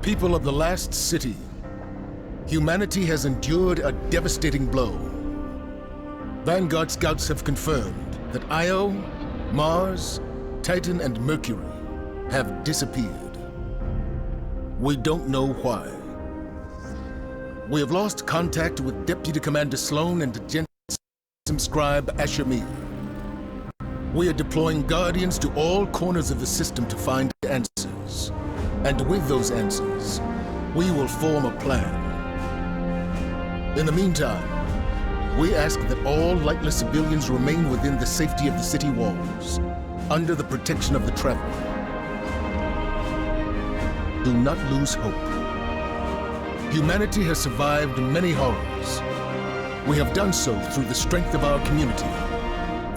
People of the last city, humanity has endured a devastating blow. Vanguard scouts have confirmed that Io, Mars, Titan, and Mercury have disappeared. We don't know why. We have lost contact with Deputy Commander Sloan and Agent Scribe Ashemir. We are deploying Guardians to all corners of the system to find answers. And with those answers, we will form a plan. In the meantime, we ask that all lightless civilians remain within the safety of the city walls, under the protection of the Traveler. Do not lose hope. Humanity has survived many horrors. We have done so through the strength of our community,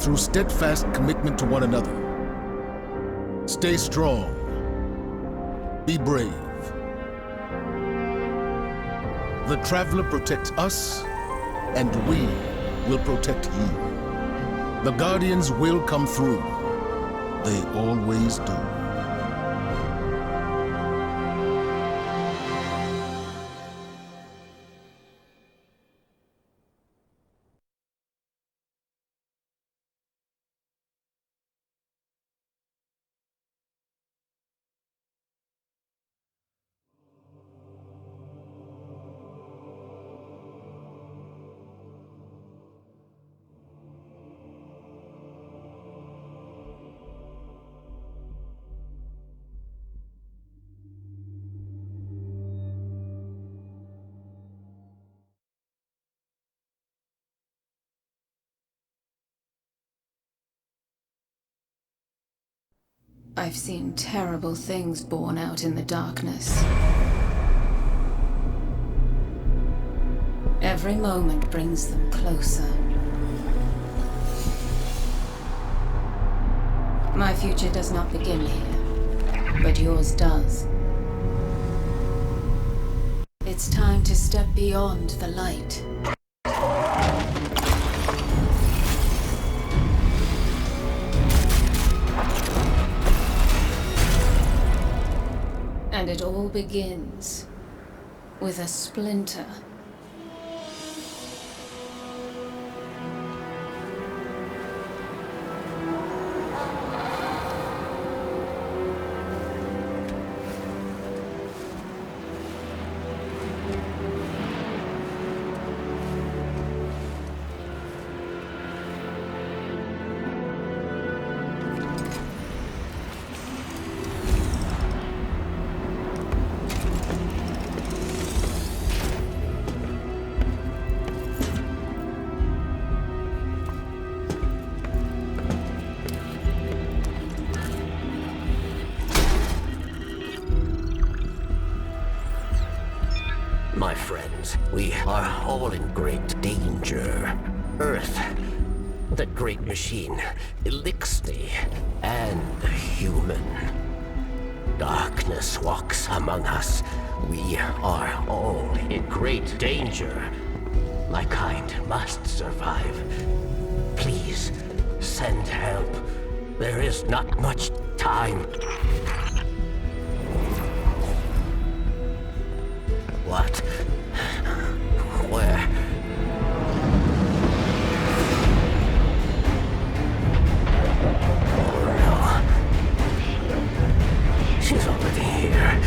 through steadfast commitment to one another. Stay strong. Be brave. The Traveler protects us, and we will protect you. The Guardians will come through. They always do. I've seen terrible things born out in the darkness. Every moment brings them closer. My future does not begin here, but yours does. It's time to step beyond the light. And it all begins with a splinter. My friends, we are all in great danger. Earth, that great machine, Elixir, and the human. Darkness walks among us. We are all in great danger. My kind must survive. Please, send help. There is not much time. What? Where? Oh no. She's already here.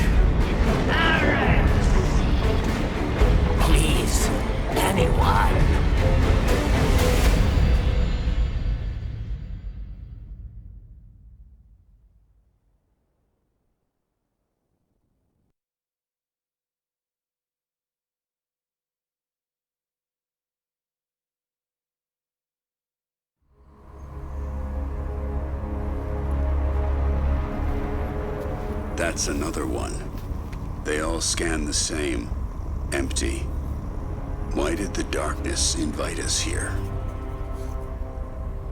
Please, anyone. That's another one. They all scan the same. Empty. Why did the darkness invite us here?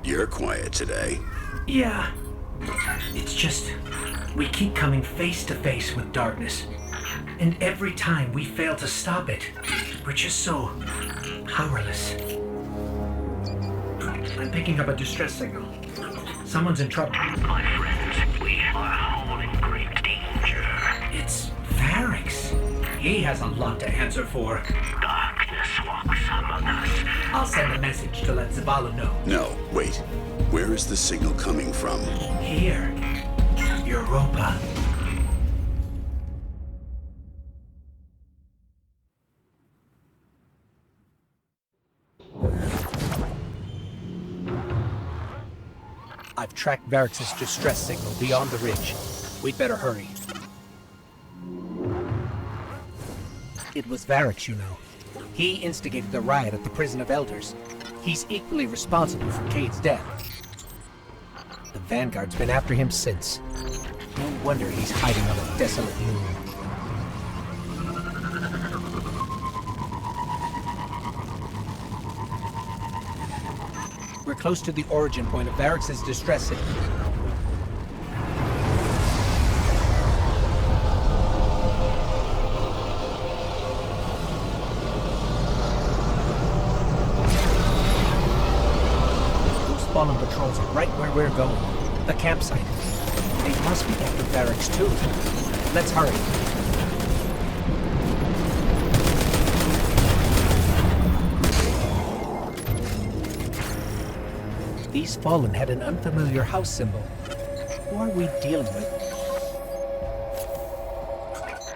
You're quiet today. Yeah. It's just, we keep coming face to face with darkness. And every time we fail to stop it, we're just so powerless. I'm picking up a distress signal. Someone's in trouble. My friends, we are all in great danger. It's Varix. He has a lot to answer for. Darkness walks among us. I'll send a message to let Zavala know. No, wait. Where is the signal coming from? Here. Europa. I've tracked Varix's distress signal beyond the ridge. We'd better hurry. It was Varix, you know. He instigated the riot at the Prison of Elders. He's equally responsible for Cade's death. The Vanguard's been after him since. No wonder he's hiding on a desolate moon. We're close to the origin point of Varix's distress signal. Those fallen patrols are right where we're going. The campsite. They must be after Varix too. Let's hurry. These fallen had an unfamiliar house symbol. Who are we dealing with?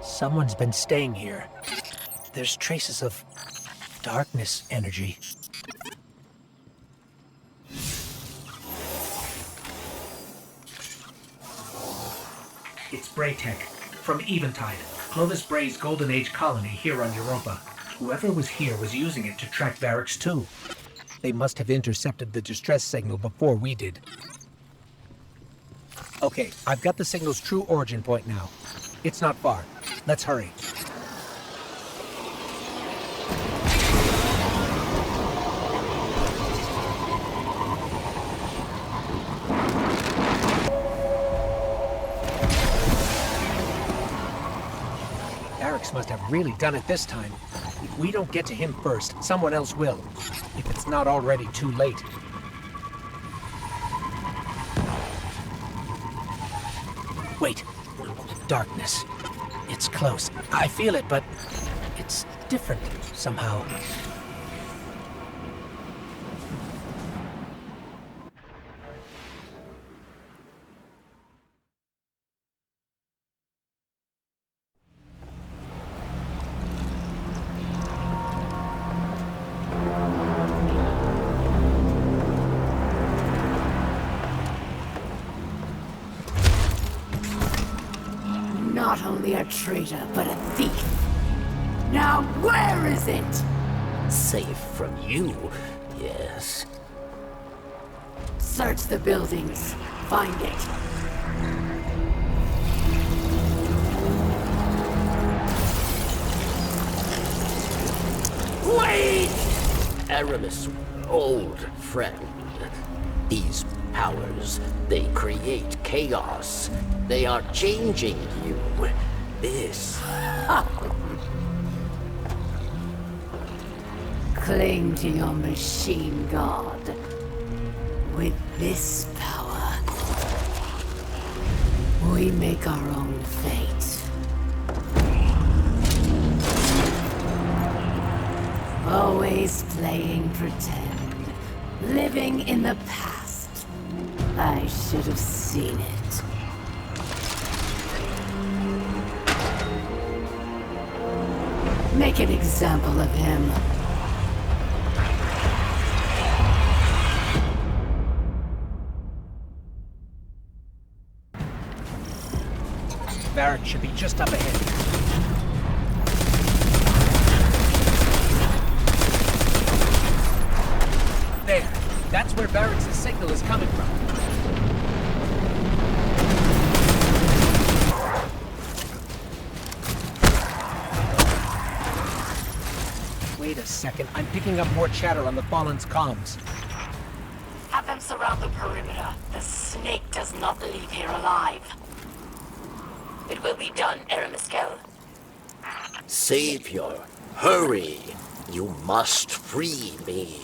Someone's been staying here. There's traces of darkness energy. It's Bray Tech, from Eventide, Clovis Bray's Golden Age colony here on Europa. Whoever was here was using it to track Varix too. They must have intercepted the distress signal before we did. Okay, I've got the signal's true origin point now. It's not far. Let's hurry. Varix must have really done it this time. If we don't get to him first, someone else will. If it's not already too late. Wait. Darkness. It's close. I feel it, but it's different somehow. Not only a traitor, but a thief. Now where is it? Safe from you, yes. Search the buildings. Find it. Wait! Aramis, old friend. These powers, they create chaos. They are changing you. This... Cling to your machine god. With this power, we make our own fate. Always playing pretend. Living in the past. I should have seen it. Make an example of him. Varix should be just up ahead. There. That's where Varix's signal is coming from. Wait a second. I'm picking up more chatter on the Fallen's comms. Have them surround the perimeter. The snake does not leave here alive. It will be done, Aramiskel. Savior, hurry! You must free me.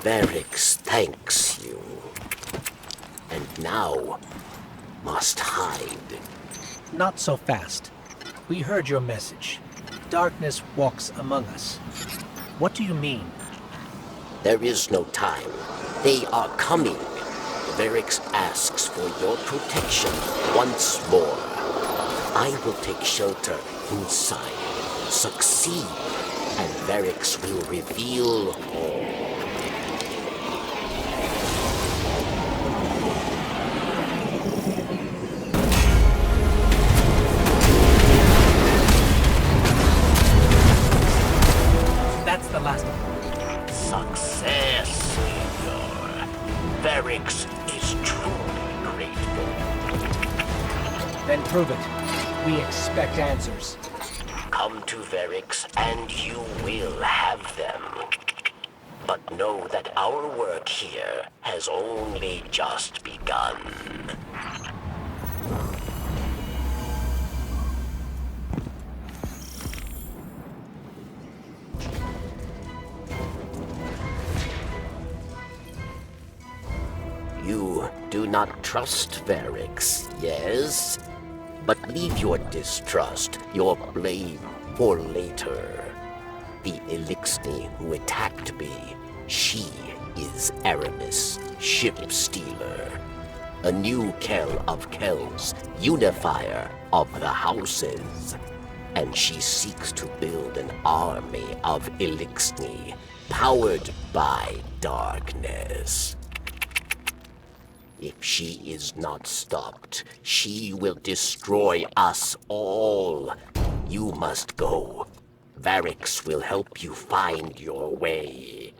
Varix thanks you. And now must hide. Not so fast. We heard your message. Darkness walks among us. What do you mean? There is no time. They are coming. Varix asks for your protection once more. I will take shelter inside. Succeed, and Varix will reveal all. That's the last of them. Success, Senor. Varix is truly grateful. Then prove it. We expect answers. Come to Varix and you will have them. But know that our work here has only just begun. You do not trust Varix, yes? But leave your distrust, your blame, for later. The Elixni who attacked me, she is Aramis, ship stealer. A new Kell of Kells, unifier of the houses. And she seeks to build an army of Elixni, powered by darkness. If she is not stopped, she will destroy us all. You must go. Varix will help you find your way.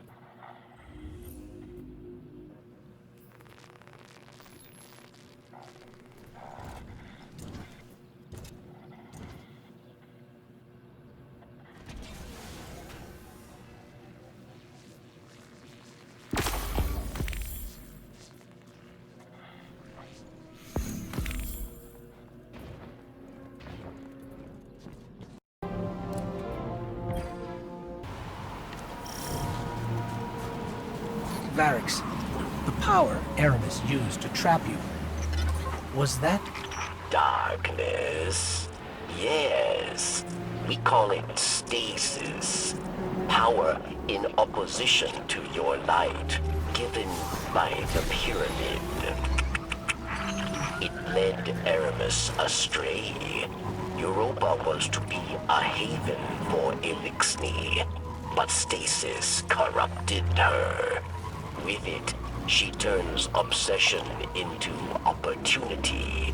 Varix, the power Aramis used to trap you, was that? Darkness. Yes. We call it stasis. Power in opposition to your light, given by the pyramid. It led Aramis astray. Europa was to be a haven for Elixni, but stasis corrupted her. With it, she turns obsession into opportunity,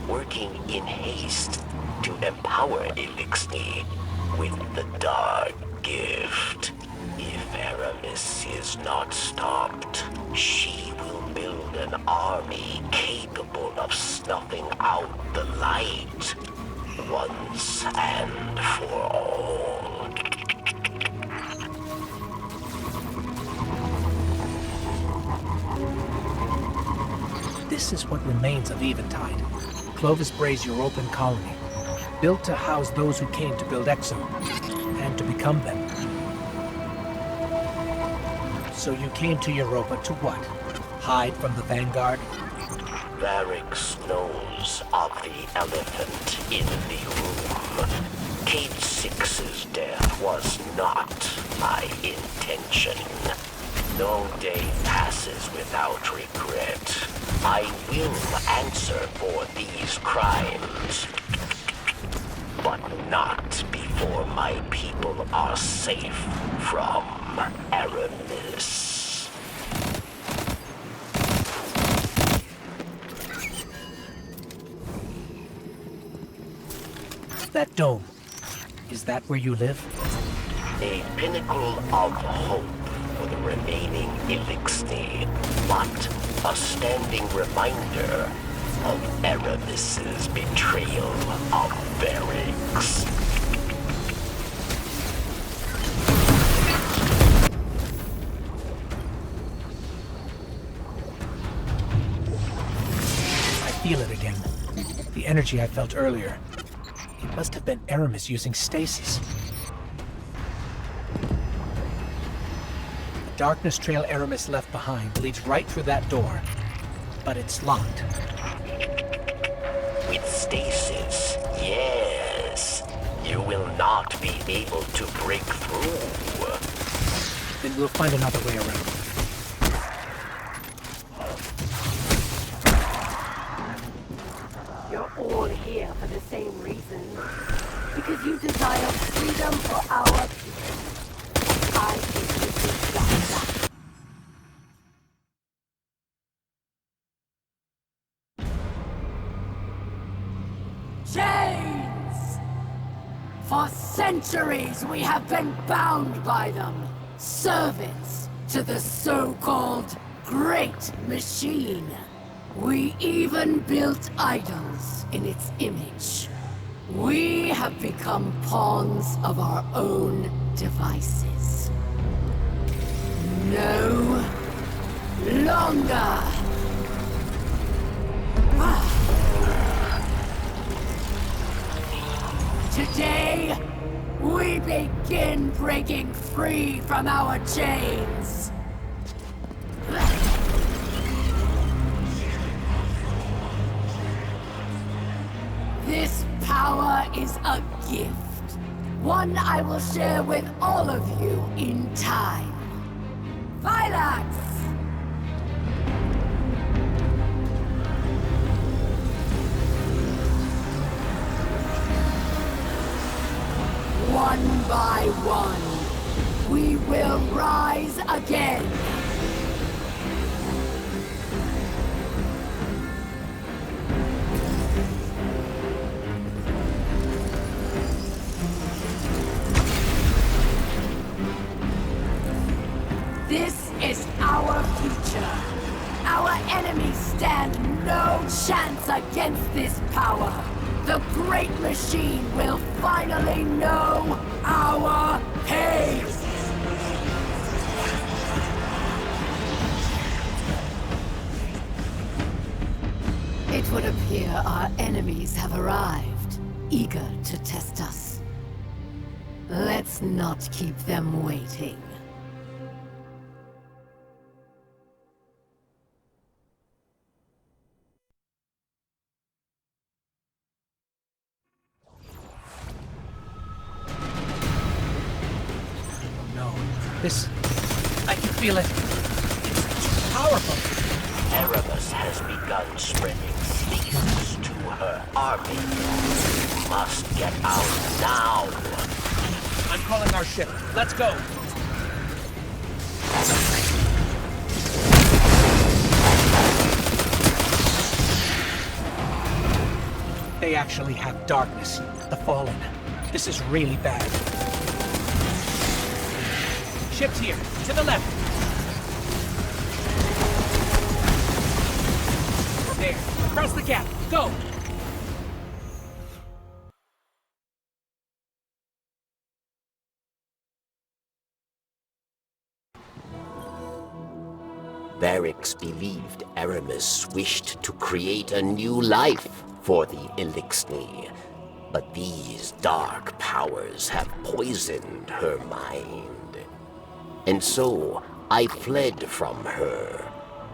working in haste to empower Elixni with the dark gift. If Aramis is not stopped, she will build an army capable of snuffing out the light once and for all. This is what remains of Eventide. Clovis Bray's European colony, built to house those who came to build Exo, and to become them. So you came to Europa to what? Hide from the Vanguard? Varix knows of the elephant in the room. Cade 6's death was not my intention. No day passes without regret. I will answer for these crimes, but not before my people are safe from Aramis. That dome, is that where you live? A pinnacle of hope for the remaining Elixni, but a standing reminder of Aramis's betrayal of Varix. I feel it again. The energy I felt earlier. It must have been Aramis using stasis. darkness trail Aramis left behind leads right through that door, but it's locked. With stasis, yes. You will not be able to break through. Then we'll find another way around. You're all here for the same reason. Because you desire freedom for our people. I think this is just that. Chains! For centuries we have been bound by them. Servants to the so-called Great Machine. We even built idols in its image. We have become pawns of our own devices. No longer. Today, we begin breaking free from our chains. This power is a gift. One I will share with all of you in time. Vilax! One by one, we will rise again. This is our future. Our enemies stand no chance against this power. The Great Machine will finally know our pain! It would appear our enemies have arrived, eager to test us. Let's not keep them waiting. This... I can feel it. It's too powerful. Aramis has begun spreading stasis to her army. You must get out now. I'm calling our ship. Let's go. They actually have darkness. The Fallen. This is really bad. Ship's here, to the left. There, across the gap, go! Varix believed Aramis wished to create a new life for the Elixni, but these dark powers have poisoned her mind. And so, I fled from her.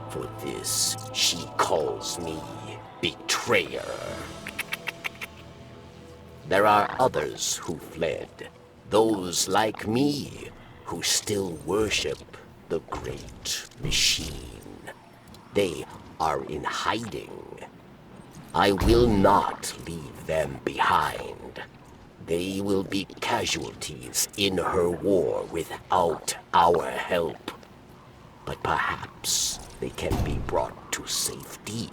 For this, she calls me betrayer. There are others who fled. Those like me, who still worship the Great Machine. They are in hiding. I will not leave them behind. They will be casualties in her war without our help. But perhaps they can be brought to safety.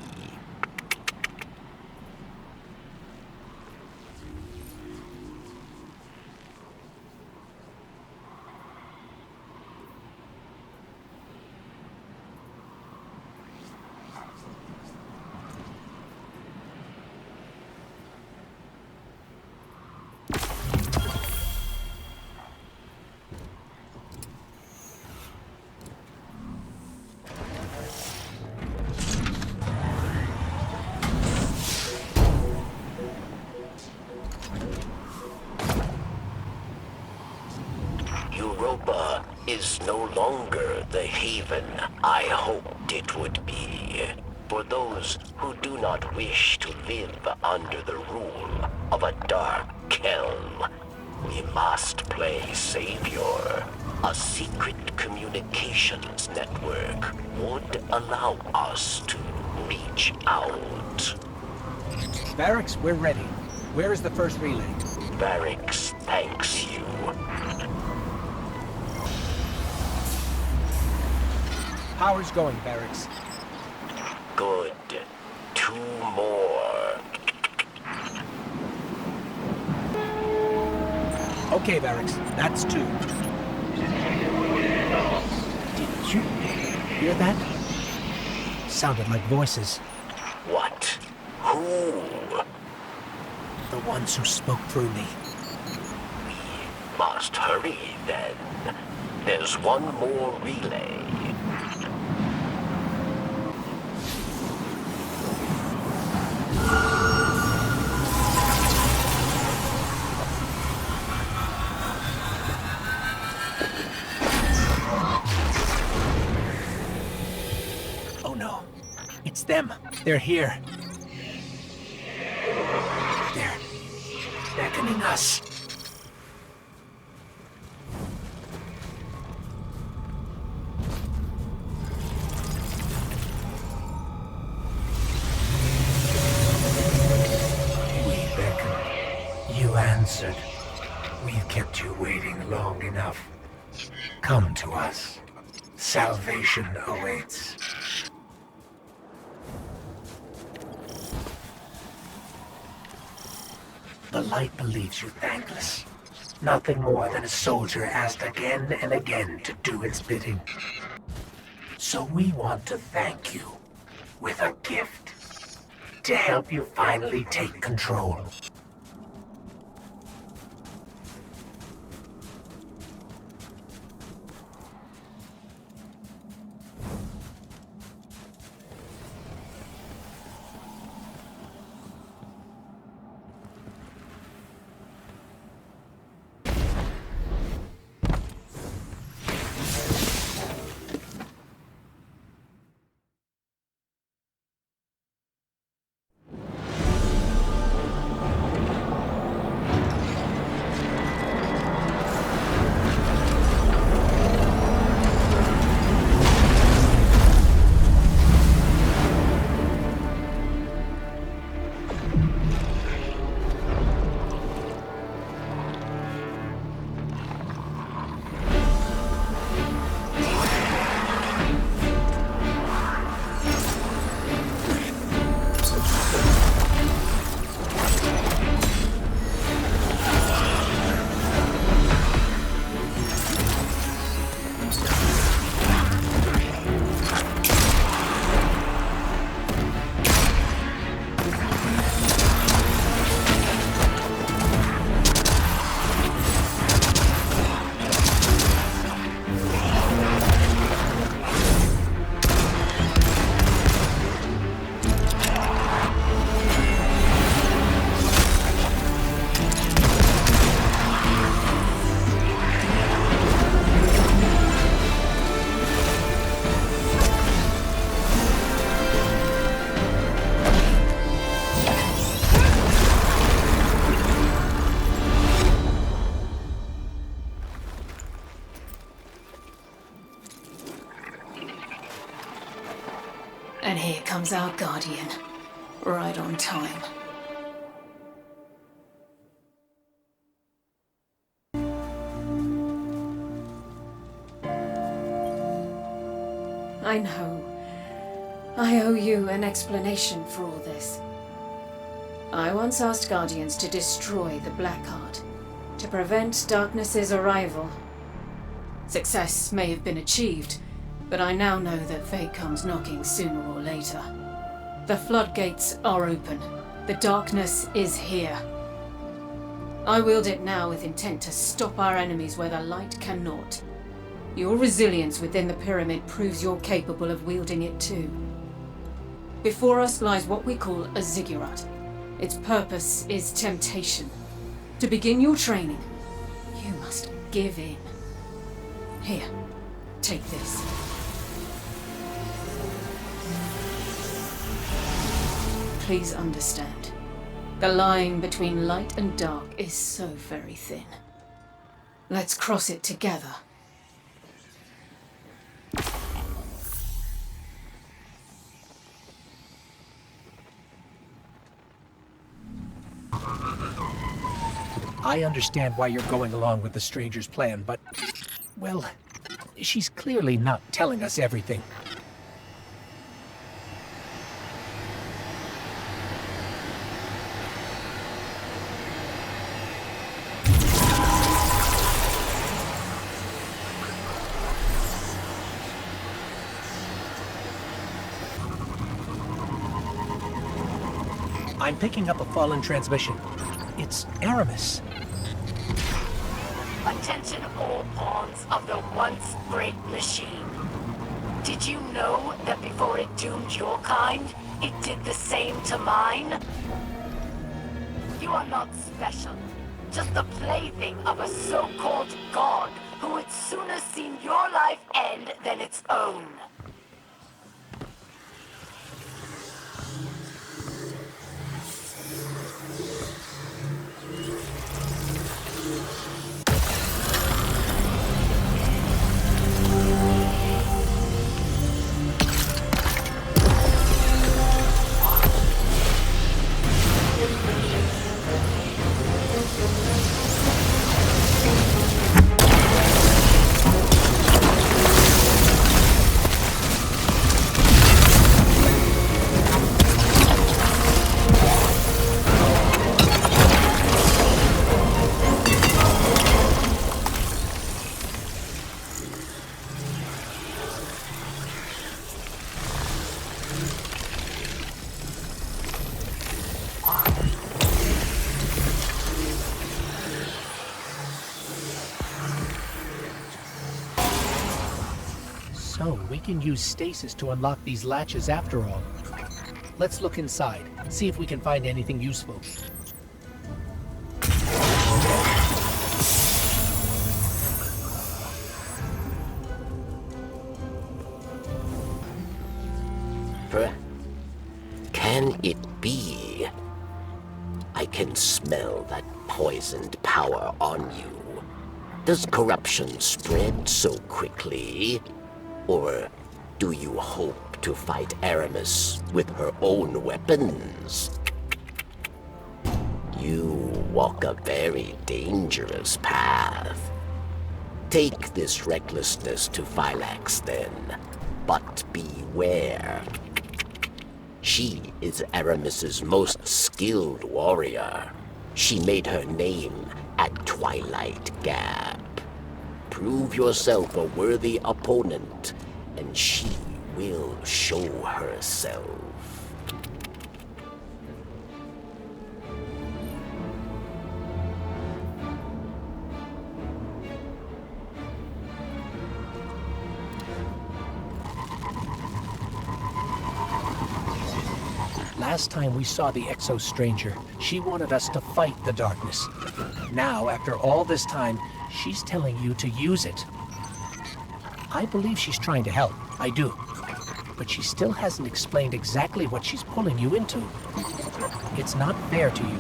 is no longer the haven I hoped it would be. For those who do not wish to live under the rule of a dark kelm, we must play savior. A secret communications network would allow us to reach out. Barracks, we're ready. Where is the first relay? Barracks thanks you. Power's going, Barracks. Good. 2 more. Okay, Barracks, that's 2. Did you hear that? Sounded like voices. What? Who? The ones who spoke through me. We must hurry then. There's 1 more relay. Oh no, it's them. They're here. They're beckoning us. We beckoned. You answered. We've kept you waiting long enough. Come to us. Salvation awaits. The light believes you thankless. Nothing more than a soldier asked again and again to do its bidding. So we want to thank you with a gift to help you finally take control. And here comes our guardian. Right on time. I know. I owe you an explanation for all this. I once asked Guardians to destroy the Blackheart, to prevent Darkness's arrival. Success may have been achieved, but I now know that fate comes knocking sooner or later. The floodgates are open. The darkness is here. I wield it now with intent to stop our enemies where the light cannot. Your resilience within the pyramid proves you're capable of wielding it too. Before us lies what we call a ziggurat. Its purpose is temptation. To begin your training, you must give in. Here, take this. Please understand. The line between light and dark is so very thin. Let's cross it together. I understand why you're going along with the stranger's plan, but, well, she's clearly not telling us everything. I'm picking up a fallen transmission. It's Aramis. Attention all pawns of the once great machine. Did you know that before it doomed your kind, it did the same to mine? You are not special, just the plaything of a so-called god who would sooner seen your life end than its own. So, we can use stasis to unlock these latches after all. Let's look inside, see if we can find anything useful. Can it be? I can smell that poisoned power on you. Does corruption spread so quickly? Or do you hope to fight Aramis with her own weapons? You walk a very dangerous path. Take this recklessness to Phylax then, but beware. She is Aramis's most skilled warrior. She made her name at Twilight Gap. Prove yourself a worthy opponent, and she will show herself. Last time we saw the Exo Stranger, she wanted us to fight the darkness. Now, after all this time, she's telling you to use it. I believe she's trying to help, I do. But she still hasn't explained exactly what she's pulling you into. It's not fair to you.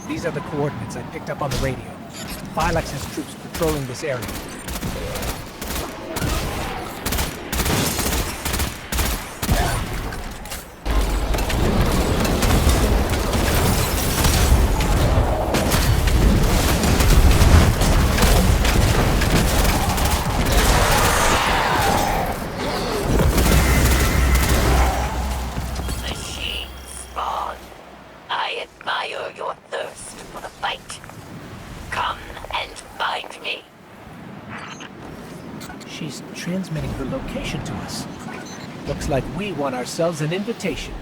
These are the coordinates I picked up on the radio. Phylax has troops patrolling this area. She's transmitting her location to us. Looks like we won ourselves an invitation.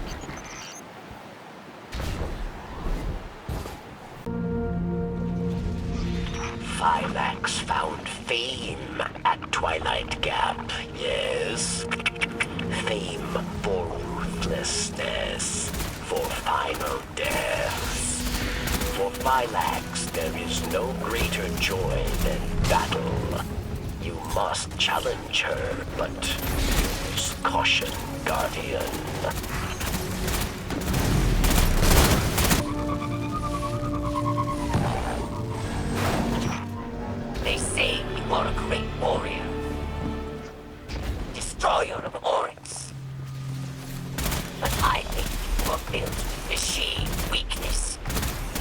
Phylax found fame at Twilight Gap, yes. Fame for ruthlessness, for final deaths. Phylax, there is no greater joy than battle. You must challenge her, but use caution, Guardian. They say you are a great warrior. Destroyer of Oryx. But I think you are built with machine weakness.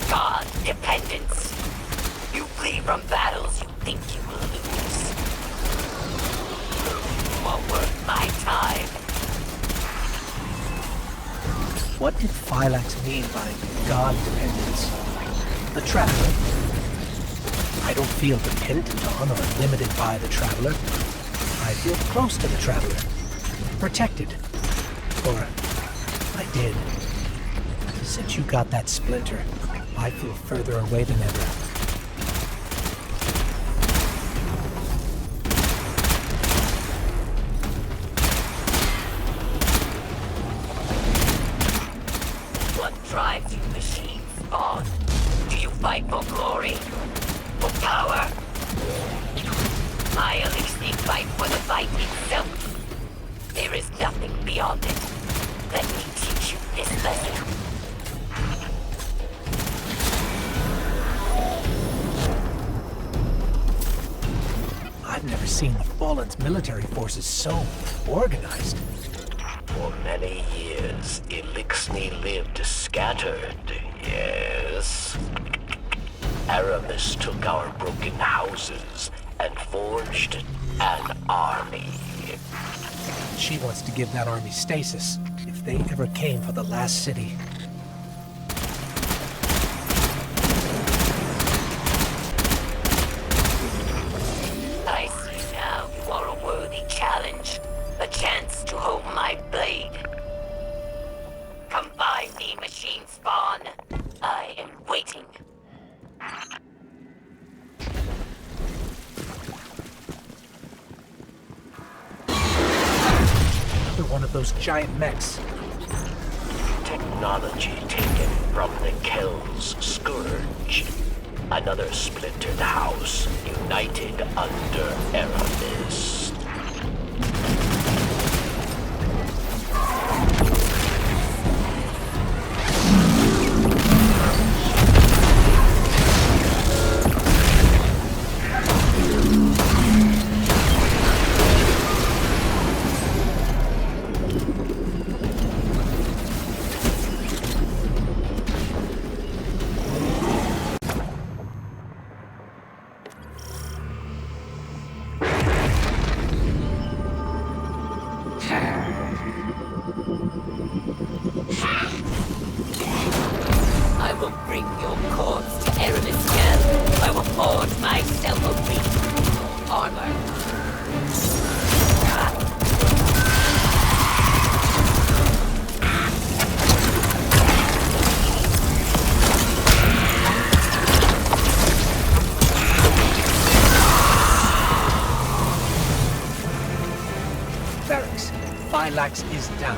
God dependence. You flee from battles you think you will lose. You are worth my time. What did Phylax mean by God dependence? The Traveler? I don't feel dependent on or limited by the Traveler. I feel close to the Traveler. Protected. Or I did. Since you got that splinter, I feel further away than ever. What drives you, machine spawn? Do you fight for glory? For power? I only fight for the fight itself. There is nothing beyond it. Let me teach you this lesson. I've never seen the Fallen's military forces so organized. For many years, Elixni lived scattered, yes. Aramis took our broken houses and forged an army. She wants to give that army stasis, if they ever came for the last city. I see now you are a worthy challenge. A chance to hold my blade. Come by me, machine spawn. I am waiting. Another one of those giant mechs. Technology taken from the Kel's Scourge. Another splintered house, united under Aramis. I will bring your corpse to Aramis Kell. I will forge myself a wreath of armor. Barracks. Phylax is down.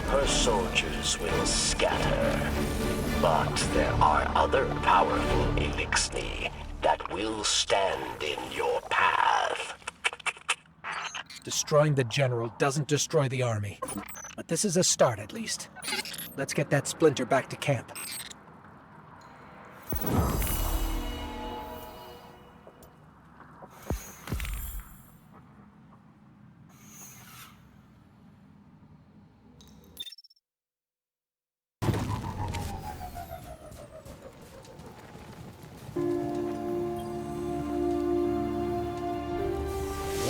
Her soldiers will scatter. But there are other powerful Elixni that will stand in your path. Destroying the general doesn't destroy the army. But this is a start, at least. Let's get that splinter back to camp.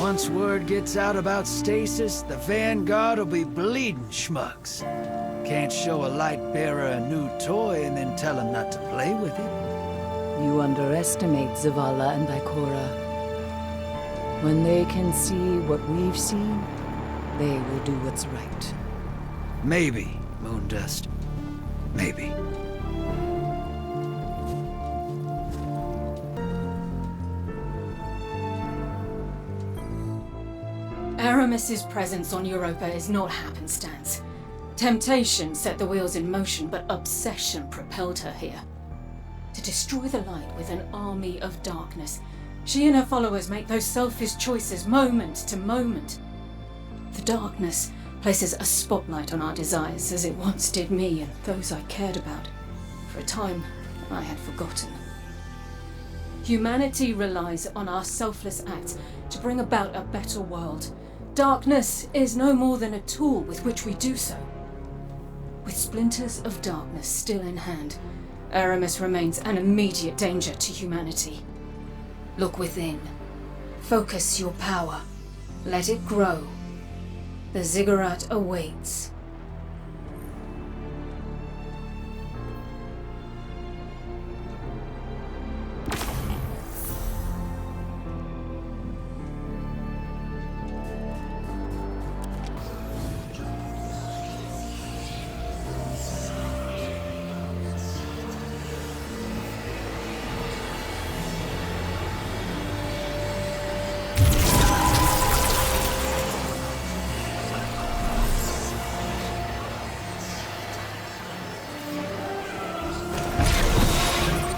Once word gets out about stasis, the Vanguard will be bleeding schmucks. Can't show a light bearer a new toy and then tell him not to play with it. You underestimate Zavala and Ikora. When they can see what we've seen, they will do what's right. Maybe, Moondust. Maybe. Aramis's presence on Europa is not Temptation set the wheels in motion, but obsession propelled her here. to destroy the light with an army of darkness. She and her followers make those selfish choices moment to moment. The darkness places a spotlight on our desires as it once did me and those I cared about. For a time, I had forgotten. Humanity relies on our selfless acts to bring about a better world. Darkness is no more than a tool with which we do so. With splinters of darkness still in hand, Aramis remains an immediate danger to humanity. Look within. Focus your power. Let it grow. The ziggurat awaits.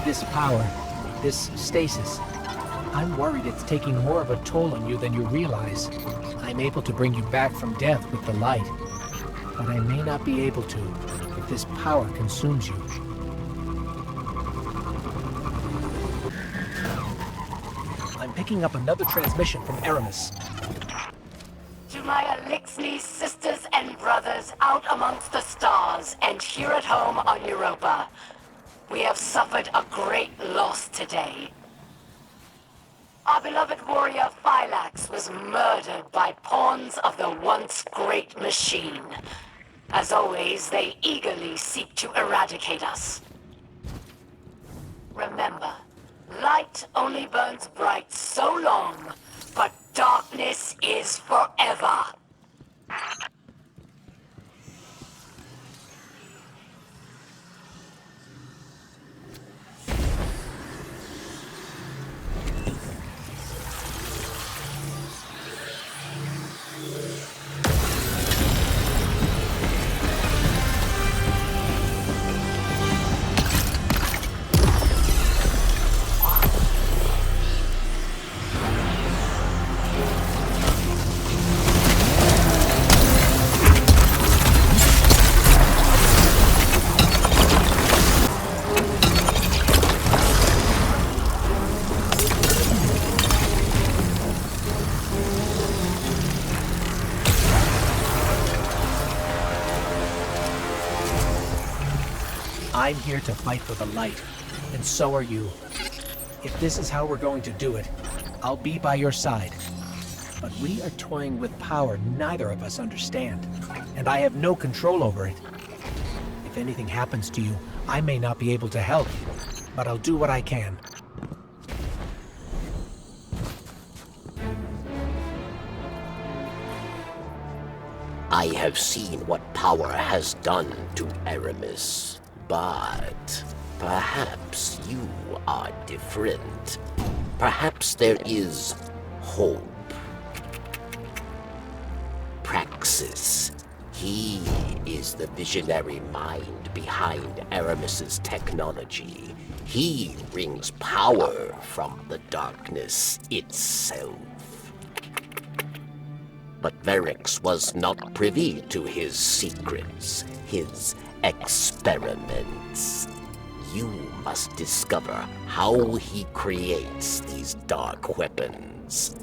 This power, this stasis, I'm worried it's taking more of a toll on you than you realize. I'm able to bring you back from death with the light, but I may not be able to if this power consumes you. I'm picking up another transmission from Aramis. To my Elixni sisters and brothers out amongst the stars and here at home on Europa, we have suffered a great loss today. Our beloved warrior Phylax was murdered by pawns of the once great machine. As always, they eagerly seek to eradicate us. Remember, light only burns bright so long, but darkness is forever. I'm here to fight for the light, and so are you. If this is how we're going to do it, I'll be by your side. But we are toying with power neither of us understand, and I have no control over it. If anything happens to you, I may not be able to help, but I'll do what I can. I have seen what power has done to Aramis, but perhaps you are different. Perhaps there is hope. Praxis. He is the visionary mind behind Aramis's technology. He wrings power from the darkness itself. But Verix was not privy to his secrets, his experiments. You must discover how he creates these dark weapons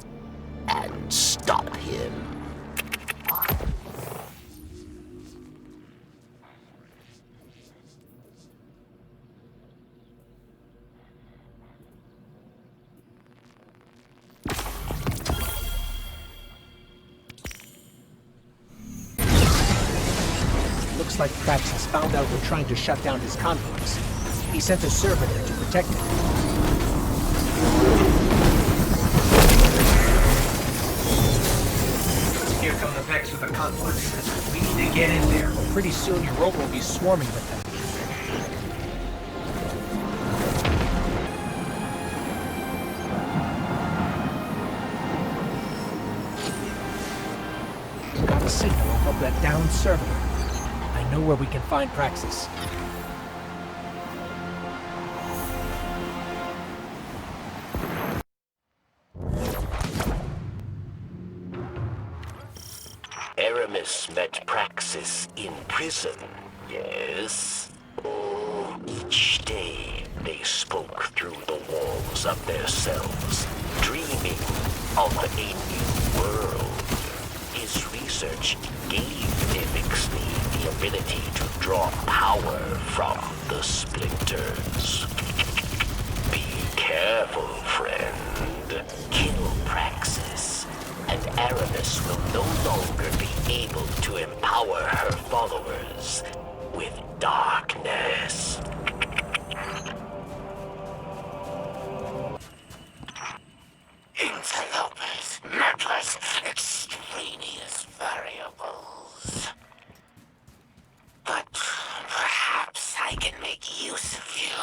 and stop him. Looks like Praxis found out we're trying to shut down his complex. He sent a servitor to protect it. Here come the Vex with the complex. We need to get in there. Well, pretty soon Europa will be swarming with them. Got a signal of that downed servitor. I know where we can find Praxis. Aramis met Praxis in prison, yes? Each day they spoke through the walls of their cells, dreaming of a new world. His research gave Elixir the ability to draw power from the splinters. Be careful, friend. Kill Praxis, and Aramis will no longer be able to empower her followers with darkness. Interlopers, meddlers, extraneous variables. But perhaps I can make use of you.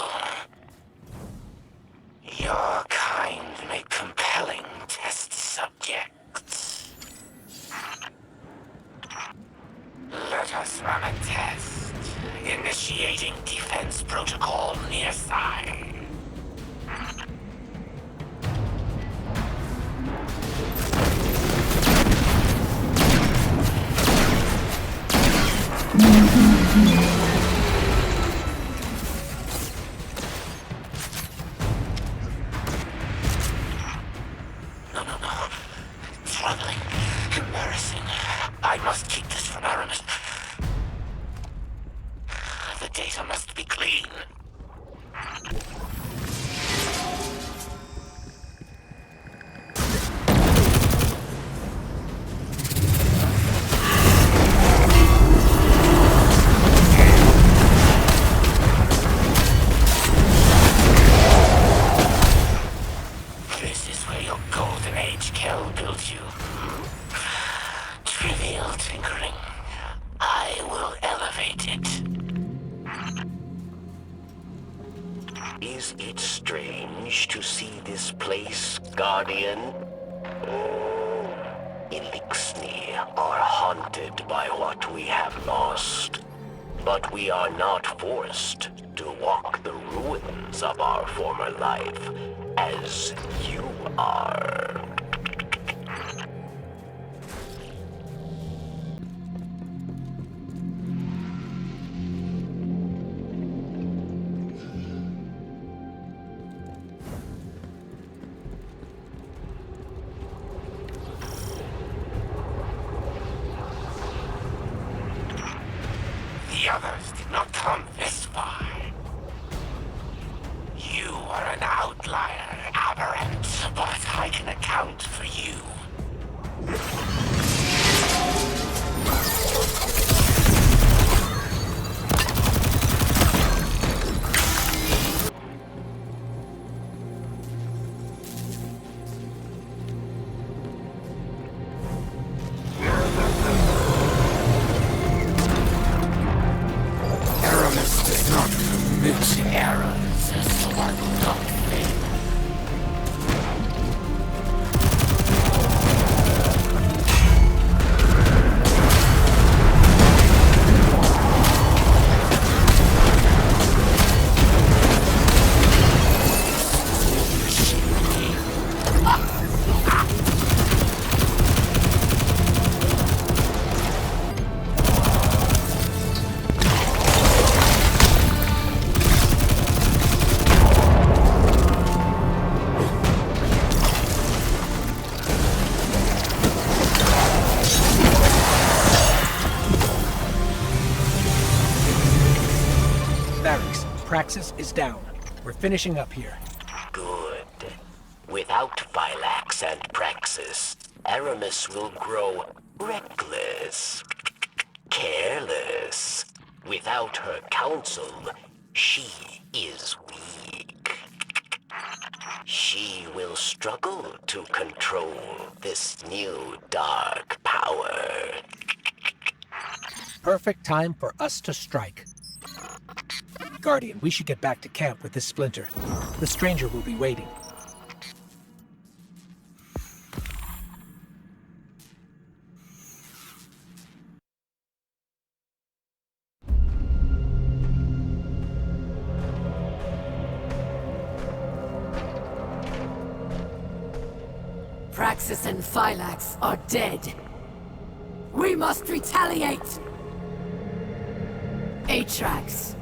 Your kind make compelling test subjects. Let us run a test. Initiating defense protocol near side. No. Troubling. Embarrassing. I must keep this from Aramis. The data must be clean. This is where your golden age Kel built you. Trivial tinkering. I will elevate it. Is it strange to see this place, Guardian? Elixir are haunted by what we have lost. But we are not forced to walk the ruins of our former life, as you are. The others did not come this far. You are an outlier, aberrant, but I can account for you. Aramis does not commit errors as one doctrine. Barracks, Praxis is down. We're finishing up here. Good. Without Phylax and Praxis, Aramis will grow reckless, careless. Without her counsel, she is weak. She will struggle to control this new dark power. Perfect time for us to strike. Guardian, we should get back to camp with this splinter. The stranger will be waiting. Praxis and Phylax are dead. We must retaliate! Atrax.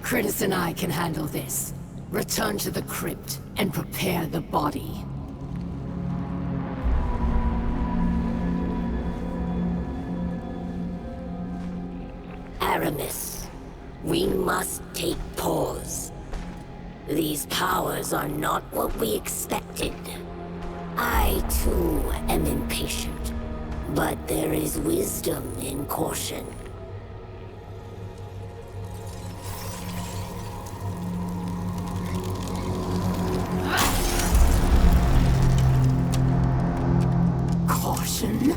Critus and I can handle this. Return to the crypt and prepare the body. Aramis, we must take pause. These powers are not what we expected. I, too, am impatient. But there is wisdom in caution. Caution?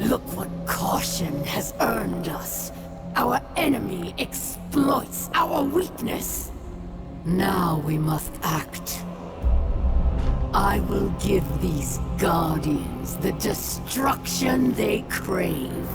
Look what caution has earned us. Our enemy exploits our weakness. Now we must act. I will give these Guardians the destruction they crave.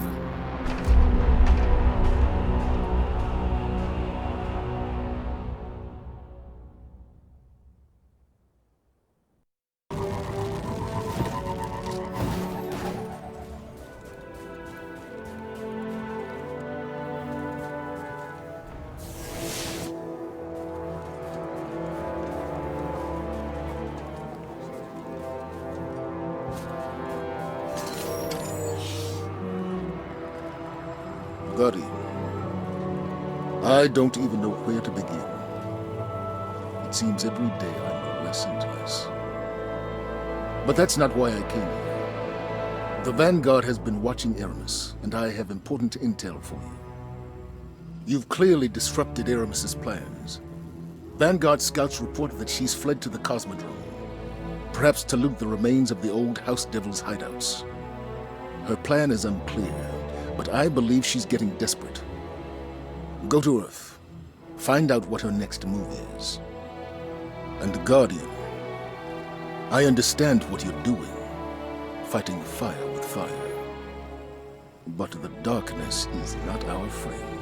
Guardian, I don't even know where to begin. It seems every day I know less and less. But that's not why I came here. The Vanguard has been watching Aramis, and I have important intel for you. You've clearly disrupted Aramis's plans. Vanguard scouts report that she's fled to the Cosmodrome, perhaps to loot the remains of the old House Devil's hideouts. Her plan is unclear, but I believe she's getting desperate. Go to Earth. Find out what her next move is. And Guardian, I understand what you're doing. Fighting fire with fire. But the darkness is not our friend.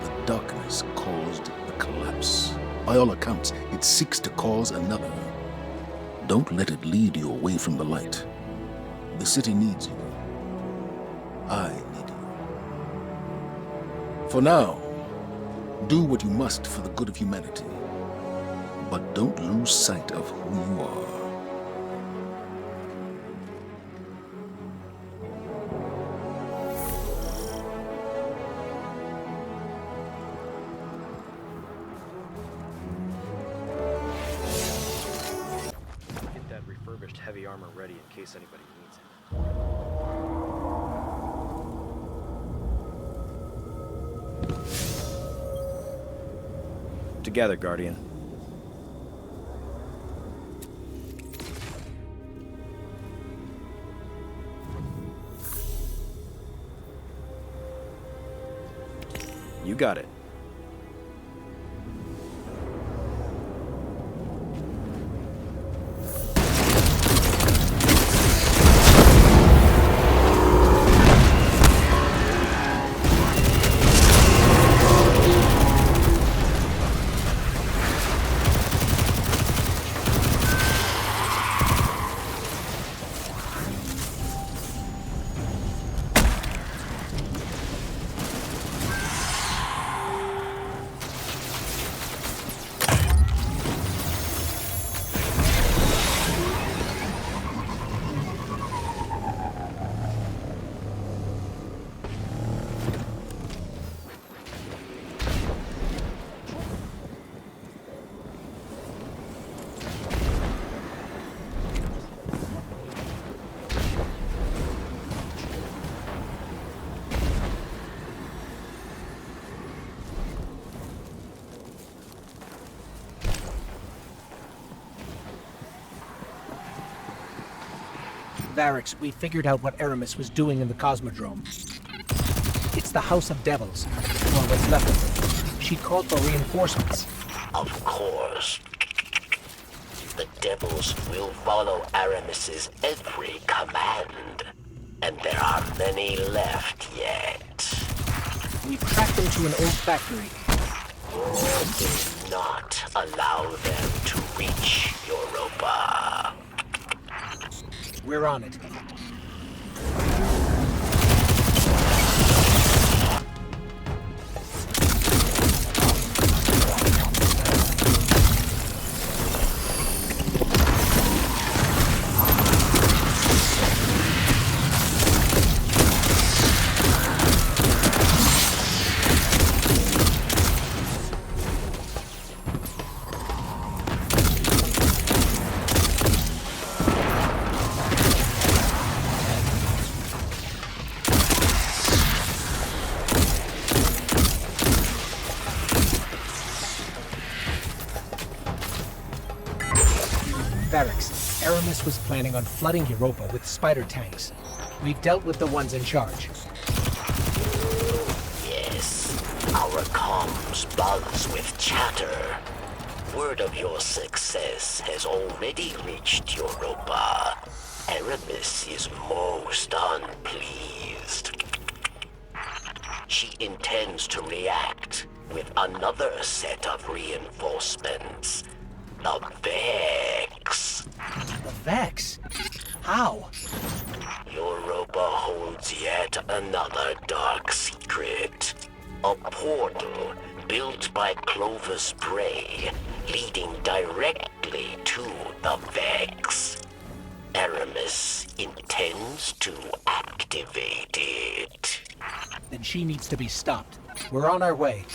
The darkness caused the collapse. By all accounts, it seeks to cause another. Don't let it lead you away from the light. The city needs you. I need you. For now, do what you must for the good of humanity. But don't lose sight of who you are. Get that refurbished heavy armor ready in case anybody needs it. Together, Guardian. You got it. Varix, we figured out what Aramis was doing in the Cosmodrome. It's the House of Devils, or what's left of it. She called for reinforcements. Of course. The devils will follow Aramis's every command. And there are many left yet. We've tracked them to an old factory. Do not allow them to reach Europa. We're on it. NEXUS was planning on flooding Europa with spider tanks. We've dealt with the ones in charge. Yes, our comms buzz with chatter. Word of your success has already reached Europa. Aramis is most unpleased. She intends to react with another set of reinforcements. The Vex. The Vex? How? Europa holds yet another dark secret. A portal built by Clovis BRAY, leading directly to the Vex. Aramis intends to activate it. Then she needs to be stopped. We're on our way.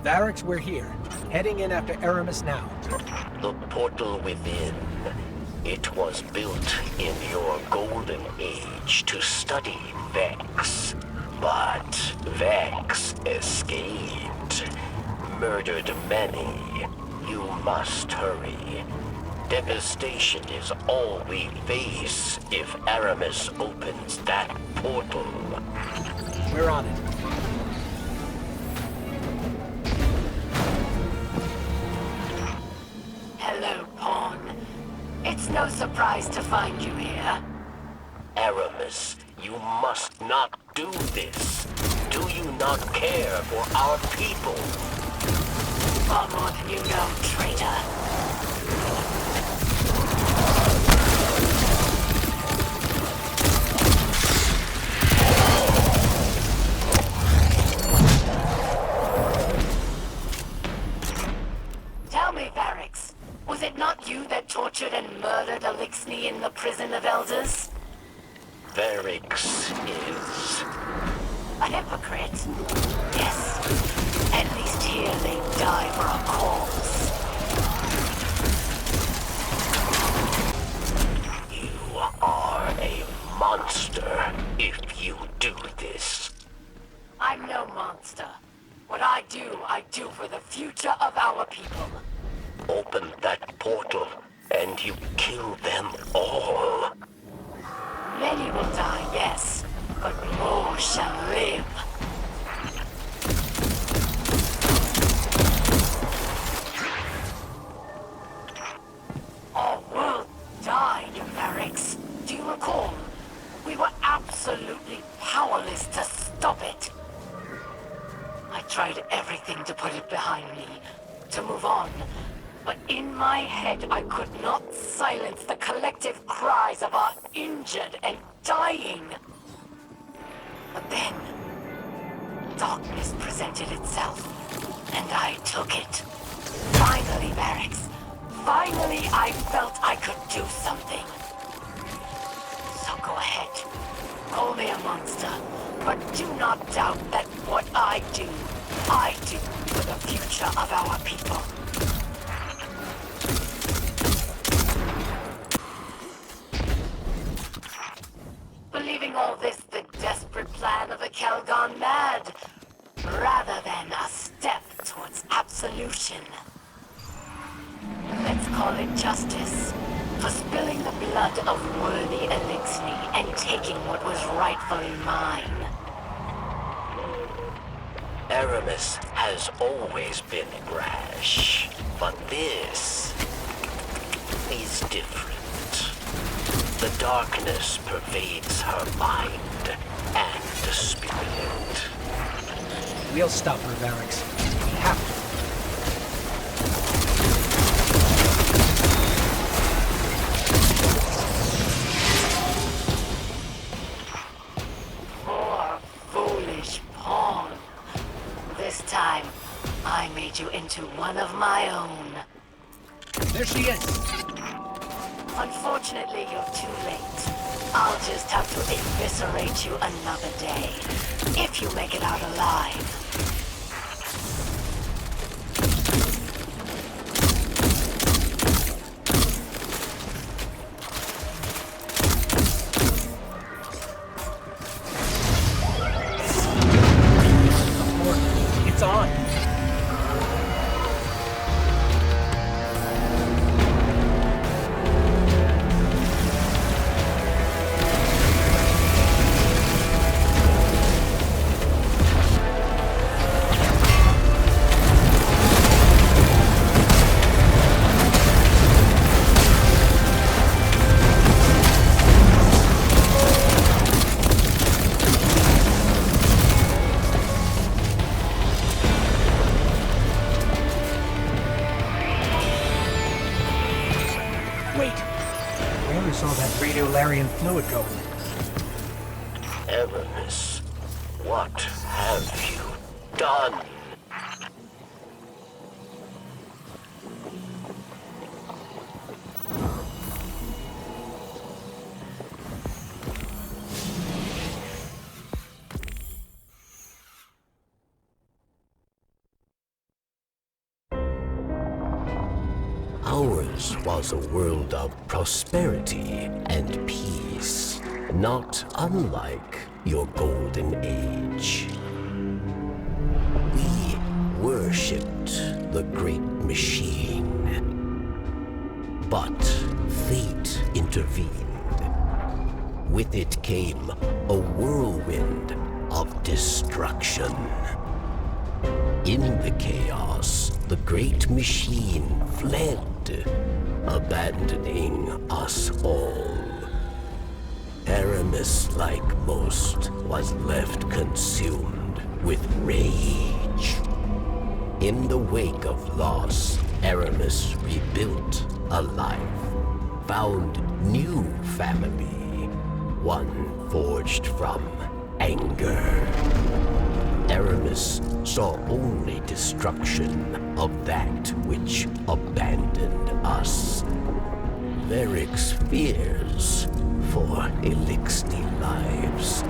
Varix, we're here. Heading in after Aramis now. The portal within. It was built in your golden age to study Vex. But Vex escaped. Murdered many. You must hurry. Devastation is all we face if Aramis opens that portal. We're on it. Hello, Pawn. It's no surprise to find you here. Aramis, you must not do this. Do you not care for our people? Far more than you know, traitor. Tell me, Varix, was it not you that tortured and murdered Elixni in the prison of elders? Varix is... a hypocrite. Yes. At least here they die for a cause. You are a monster if you do this. I'm no monster. What I do for the future of our people. Open that portal and you kill them all. Many will die, yes, but more shall live. Our world died, Varix. Do you recall? We were absolutely powerless to stop it. I tried everything to put it behind me, to move on. But in my head, I could not silence the collective cries of our injured and dying. But then, darkness presented itself, and I took it. Finally, Varix. Finally, I felt I could do something. So go ahead. Call me a monster, but do not doubt that what I do for the future of our people. Believing all this the desperate plan of the Kel gone mad, rather than a step towards absolution. Let's call it justice, for spilling the blood of worthy Elixni and taking what was rightfully mine. Aramis has always been brash, but this is different. The darkness pervades her mind and spirit. We'll stop her, Varix. We have to. Poor, foolish pawn. This time, I made you into one of my own. There she is! Unfortunately, you're too late. I'll just have to eviscerate you another day, if you make it out alive. It's on! Where is all that radiolarian fluid going? Aramis, what have you done? Ours was a world of prosperity and peace, not unlike your golden age. We worshipped the great machine, but fate intervened. With it came a whirlwind of destruction. In the chaos, the great machine fled, abandoning us all. Aramis, like most, was left consumed with rage. In the wake of loss, Aramis rebuilt a life, found new family, one forged from anger. Aramis saw only destruction of that which abandoned us. Varric's fears for Elixir lives.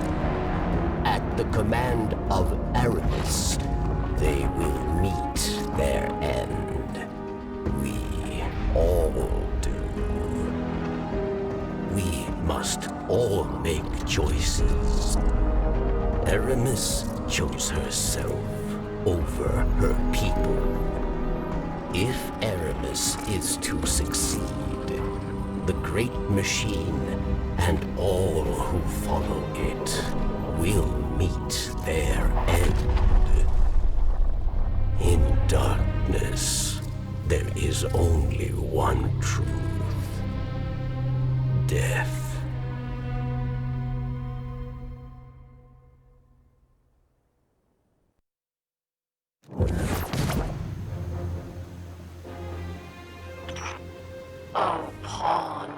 At the command of Aramis, they will meet their end. We all do. We must all make choices. Aramis chose herself over her people. If Aramis is to succeed, the great machine and all who follow it will meet their end. In darkness, there is only one truth: death. Oh, Pawn.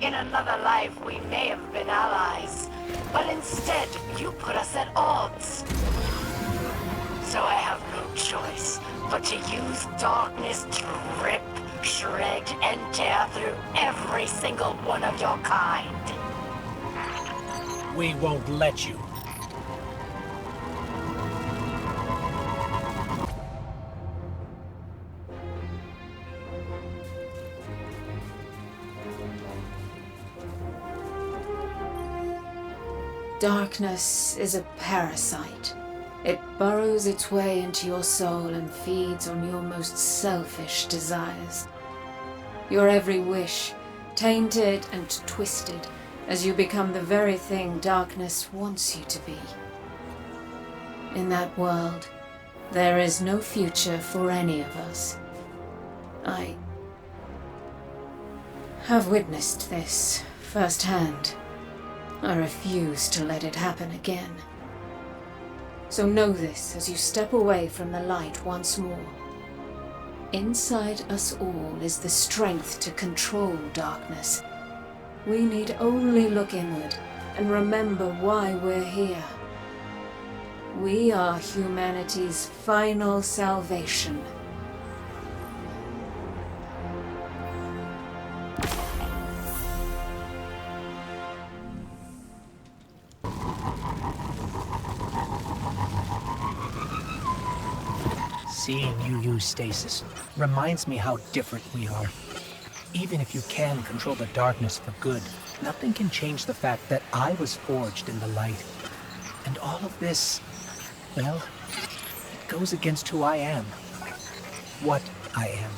In another life, we may have been allies, but instead, you put us at odds. So I have no choice but to use darkness to rip, shred, and tear through every single one of your kind. We won't let you. Darkness is a parasite. It burrows its way into your soul and feeds on your most selfish desires. Your every wish, tainted and twisted, as you become the very thing darkness wants you to be. In that world, there is no future for any of us. I have witnessed this firsthand. I refuse to let it happen again. So know this as you step away from the light once more. Inside us all is the strength to control darkness. We need only look inward and remember why we're here. We are humanity's final salvation. Seeing you use stasis reminds me how different we are. Even if you can control the darkness for good, nothing can change the fact that I was forged in the light. And all of this, well, it goes against who I am. What I am.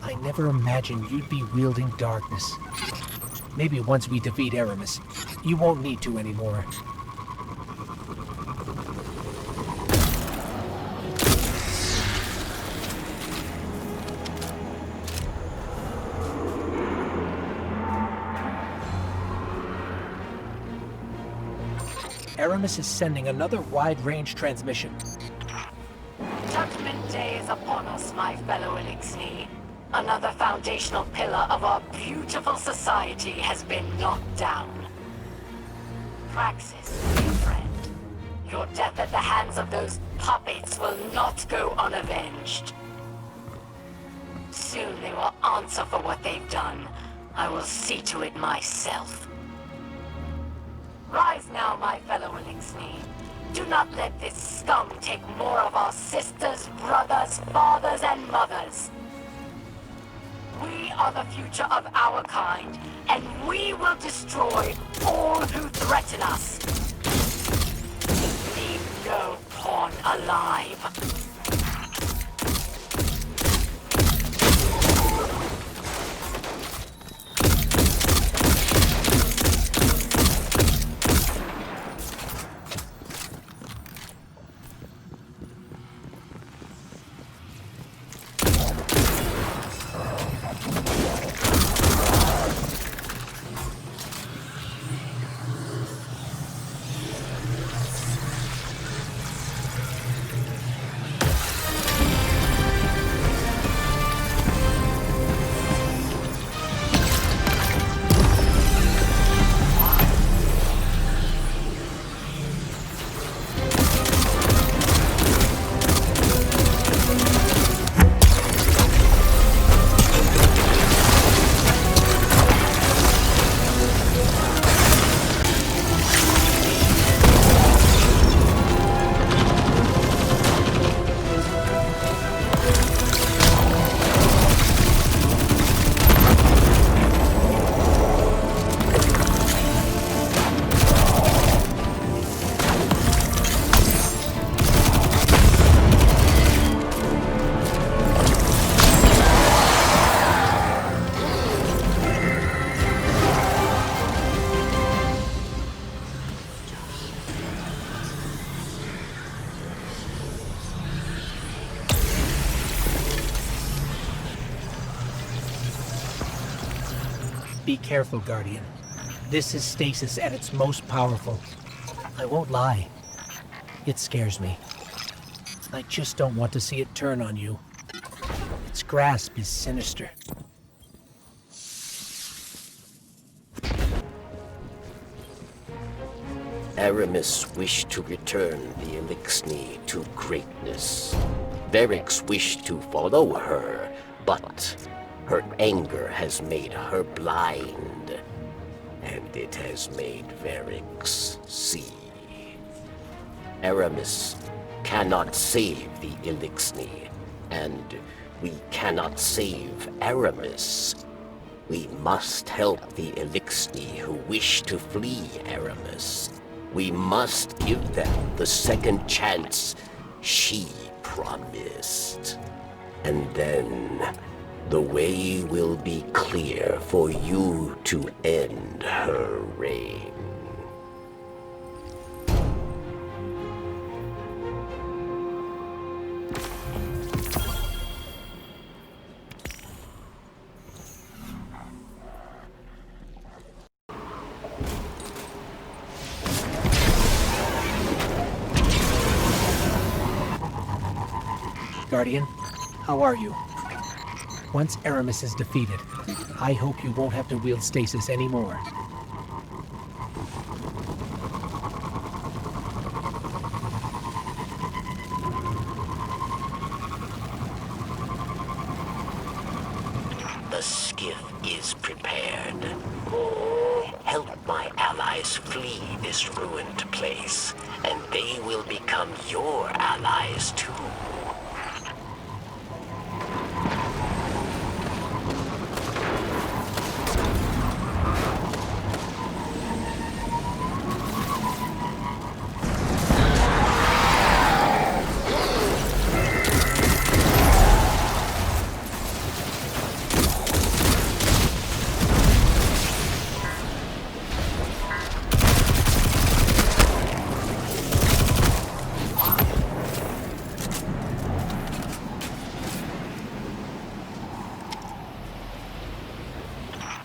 I never imagined you'd be wielding darkness. Maybe once we defeat Aramis, you won't need to anymore. Aramis is sending another wide-range transmission. Judgment Day is upon us, my fellow Elixni. Another foundational pillar of our beautiful society has been knocked down. Praxis, my friend. Your death at the hands of those puppets will not go unavenged. Soon they will answer for what they've done. I will see to it myself. Rise now, my fellow Elixni. Do not let this scum take more of our sisters, brothers, fathers, and mothers. We are the future of our kind, and we will destroy all who threaten us. Leave no pawn alive. Be careful, Guardian. This is stasis at its most powerful. I won't lie. It scares me. I just don't want to see it turn on you. Its grasp is sinister. Aramis wished to return the Elixni to greatness. Verix wished to follow her, but her anger has made her blind, and it has made Verix see. Aramis cannot save the Elixni, and we cannot save Aramis. We must help the Elixni who wish to flee Aramis. We must give them the second chance she promised. And then the way will be clear for you to end her reign. Guardian, how are you? Once Aramis is defeated, I hope you won't have to wield stasis anymore. The skiff is prepared. Help my allies flee this ruined place, and they will become your allies too.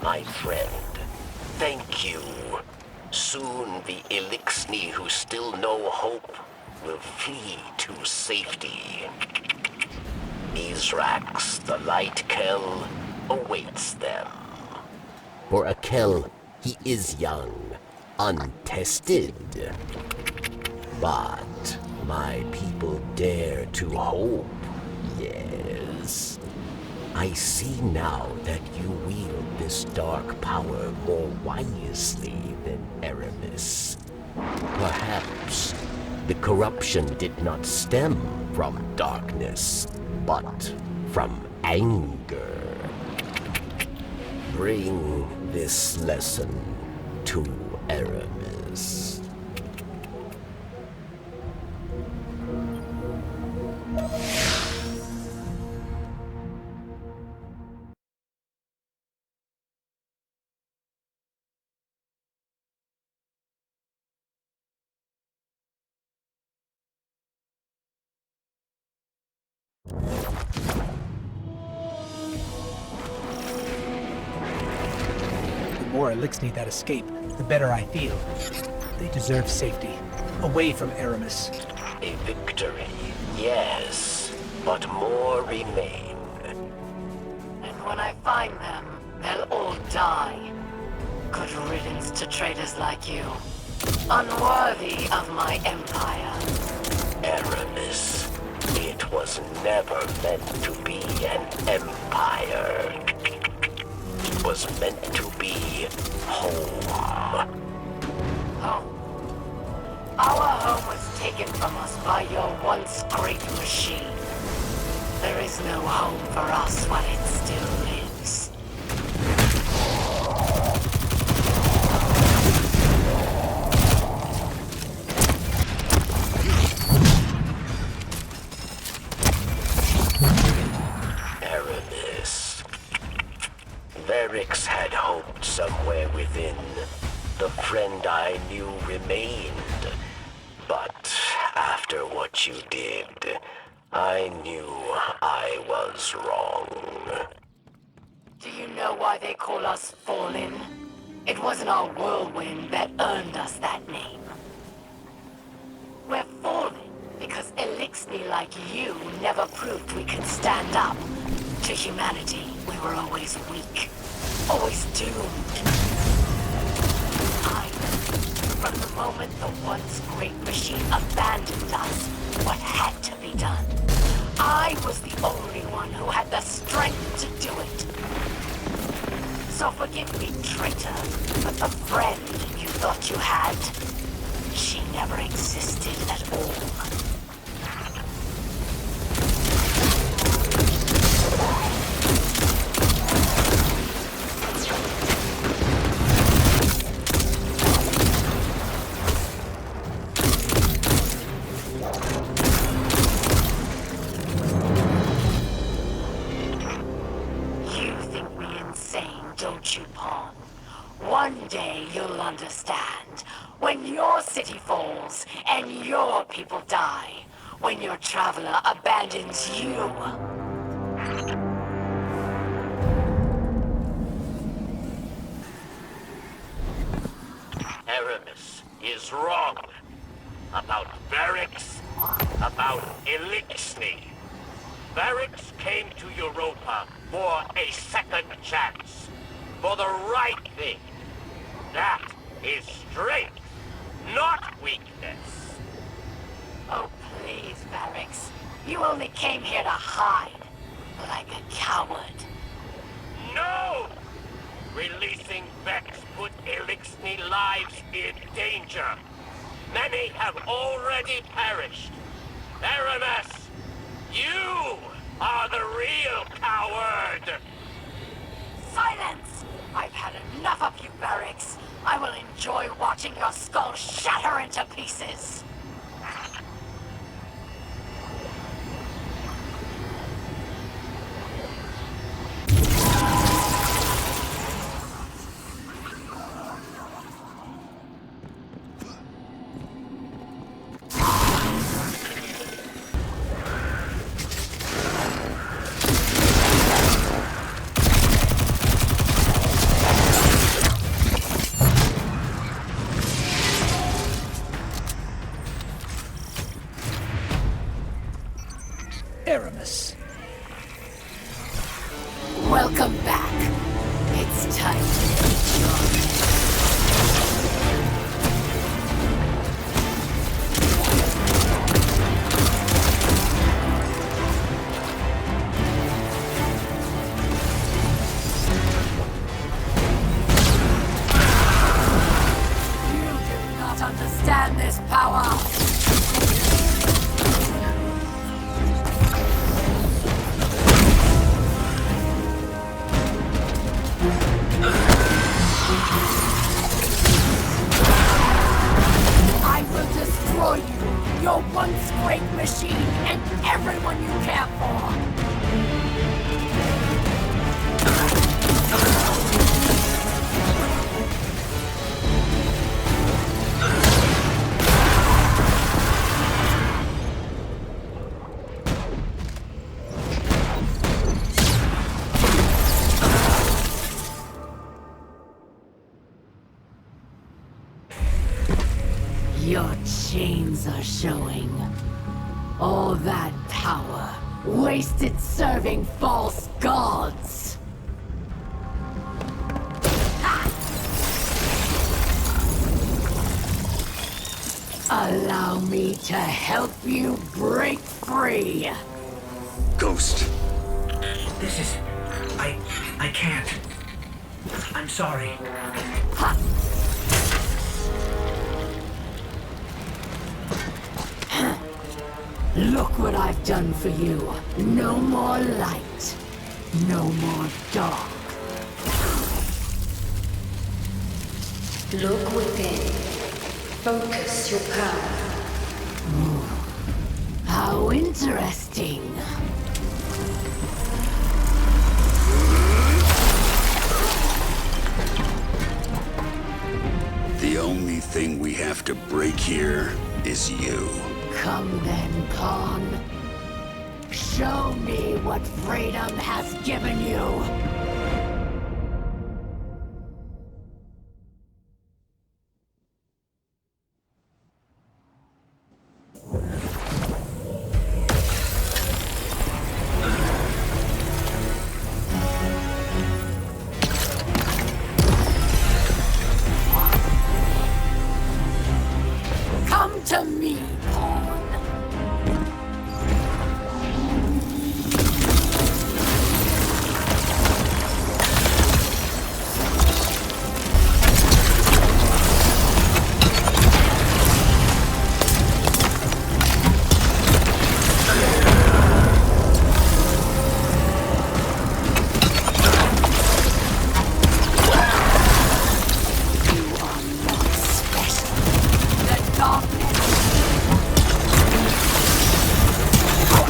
My friend, thank you. Soon the Elixni who still know hope will flee to safety. Mizrax, the Light Kel, awaits them. For a Kel, he is young, untested. But my people dare to hope, yes. I see now that you wield this dark power more wisely than Aramis. Perhaps the corruption did not stem from darkness, but from anger. Bring this lesson to Aramis. The more Elixni that escape, the better I feel. They deserve safety, away from Aramis. A victory, yes, but more remain. And when I find them, they'll all die. Good riddance to traitors like you. Unworthy of my empire. Aramis, it was never meant to be an empire. It was meant to be home. Home. Our home was taken from us by your once great machine. There is no home for us while it still lives. Aramis. Varix had hoped somewhere within. The friend I knew remained. But after what you did, I knew I was wrong. Do you know why they call us Fallen? It wasn't our whirlwind that earned us that name. We're Fallen because Elixni like you never proved we could stand up. To humanity, we were always weak, always doomed. From the moment the once great machine abandoned us, what had to be done? I was the only one who had the strength to do it. So forgive me, traitor, but the friend you thought you had, she never existed at all. One day you'll understand. When your city falls and your people die. When your traveler abandons you. Aramis is wrong. About Varix, about Elixni. Varix came to Europa for a second chance. For the right thing. That is strength, not weakness. Oh, please, Varix. You only came here to hide. Like a coward. No! Releasing Vex put Elixni lives in danger. Many have already perished. Aramis, you are the real coward! Silence! I've had enough of you, Varix. I will enjoy watching your skull shatter into pieces. Welcome back. It's time to meet your understand this power! I will destroy you, your once great machine, and everyone you care for! Your chains are showing. All that power, wasted serving false gods. Ha! Allow me to help you break free. Ghost. This is... I can't. I'm sorry. Ha! Look what I've done for you. No more light. No more dark. Look within. Focus your power. How interesting. The only thing we have to break here is you. Come then, Khan. Show me what freedom has given you. Come to me, Pawn.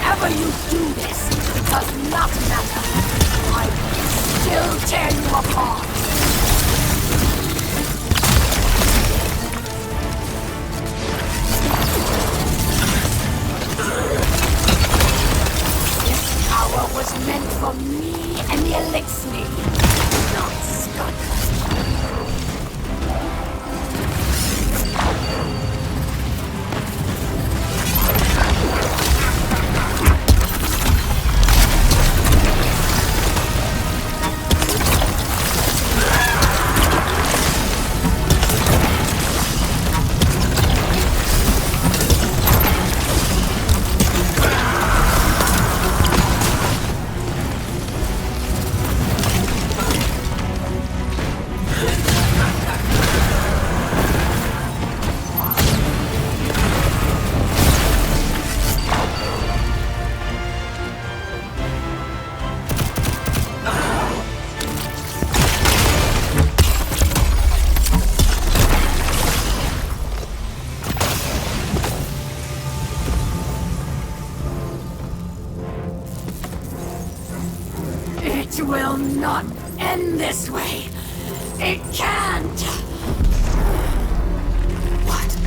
However you do this, it does not matter. I will still tear you apart. This power was meant for me and the Elixir, not Scott. It will not end this way. It can't. What?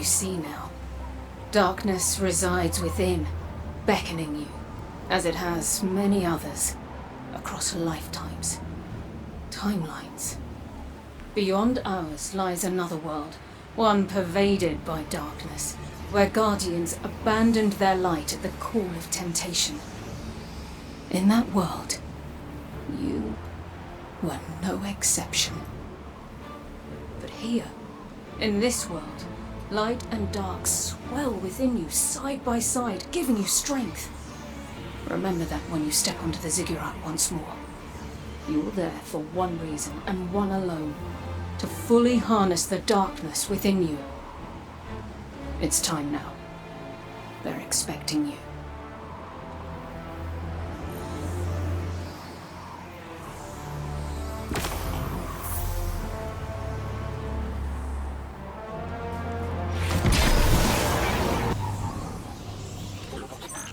you see now. Darkness resides within, beckoning you, as it has many others, across lifetimes. Timelines. Beyond ours lies another world, one pervaded by darkness, where guardians abandoned their light at the call of temptation. In that world, you were no exception. But here, in this world, light and dark swell within you side by side, giving you strength. Remember that when you step onto the ziggurat once more. You're there for one reason and one alone, to fully harness the darkness within you. It's time now. They're expecting you.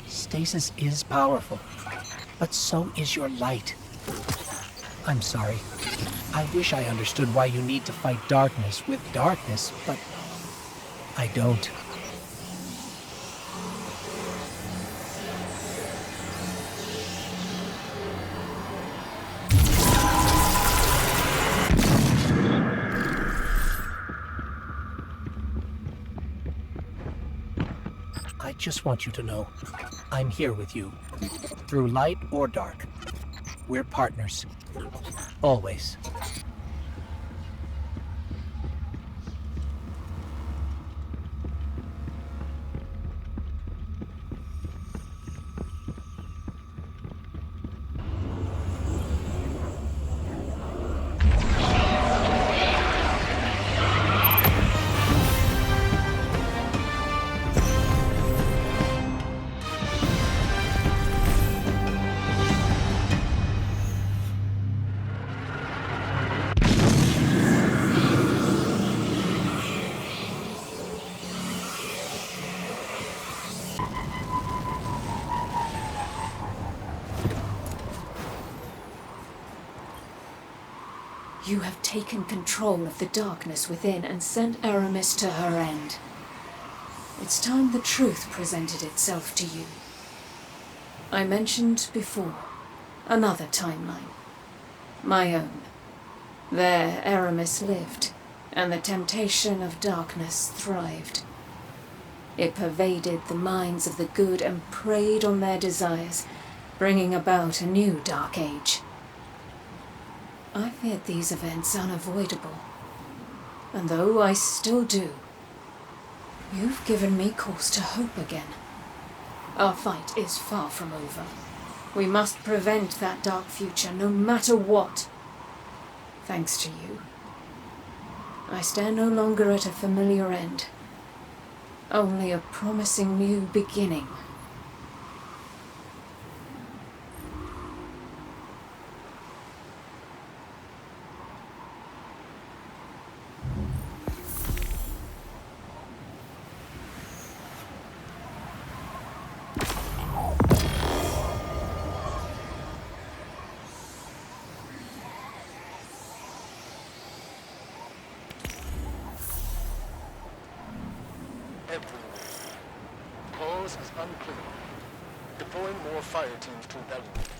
Stasis is powerful, but so is your light. I'm sorry. I wish I understood why you need to fight darkness with darkness, but I don't. I just want you to know, I'm here with you, through light or dark. We're partners. Always. You have taken control of the darkness within and sent Aramis to her end. It's time the truth presented itself to you. I mentioned before, another timeline. My own. There Aramis lived, and the temptation of darkness thrived. It pervaded the minds of the good and preyed on their desires, bringing about a new dark age. I feared these events unavoidable, and though I still do, you've given me cause to hope again. Our fight is far from over. We must prevent that dark future, no matter what. Thanks to you, I stand no longer at a familiar end, only a promising new beginning. Everywhere. Cause is unclear. Deploying more fire teams to Belgium.